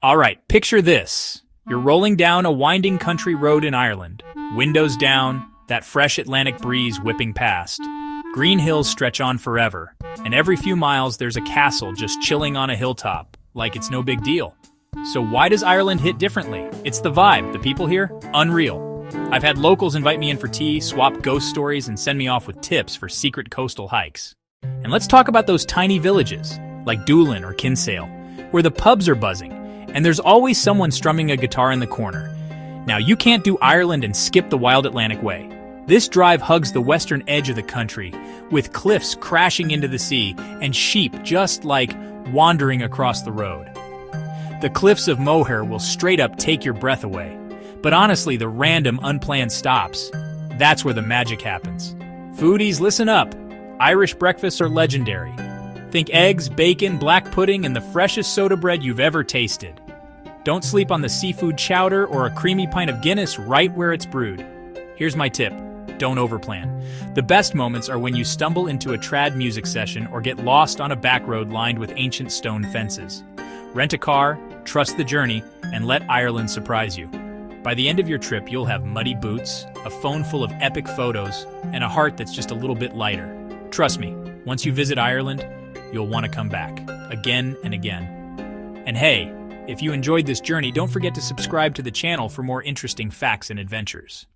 Alright, picture this. You're rolling down a winding country road in Ireland. Windows down, that fresh Atlantic breeze whipping past. Green hills stretch on forever, and every few miles there's a castle just chilling on a hilltop, like it's no big deal. So why does Ireland hit differently? It's the vibe, the people here, unreal. I've had locals invite me in for tea, swap ghost stories, and send me off with tips for secret coastal hikes. And let's talk about those tiny villages, like Dublin or Kinsale, where the pubs are buzzing, and there's always someone strumming a guitar in the corner. Now, you can't do Ireland and skip the wild Atlantic way. This drive hugs the western edge of the country, with cliffs crashing into the sea and sheep just like wandering across the road. The Cliffs of Moher will straight up take your breath away. But honestly, the random, unplanned stops, that's where the magic happens. Foodies, listen up. Irish breakfasts are legendary. Think eggs, bacon, black pudding, and the freshest soda bread you've ever tasted. Don't sleep on the seafood chowder or a creamy pint of Guinness right where it's brewed. Here's my tip. Don't overplan. The best moments are when you stumble into a trad music session or get lost on a back road lined with ancient stone fences. Rent a car, trust the journey, and let Ireland surprise you. By the end of your trip, you'll have muddy boots, a phone full of epic photos, and a heart that's just a little bit lighter. Trust me, once you visit Ireland, you'll want to come back, again and again. And hey, if you enjoyed this journey, don't forget to subscribe to the channel for more interesting facts and adventures.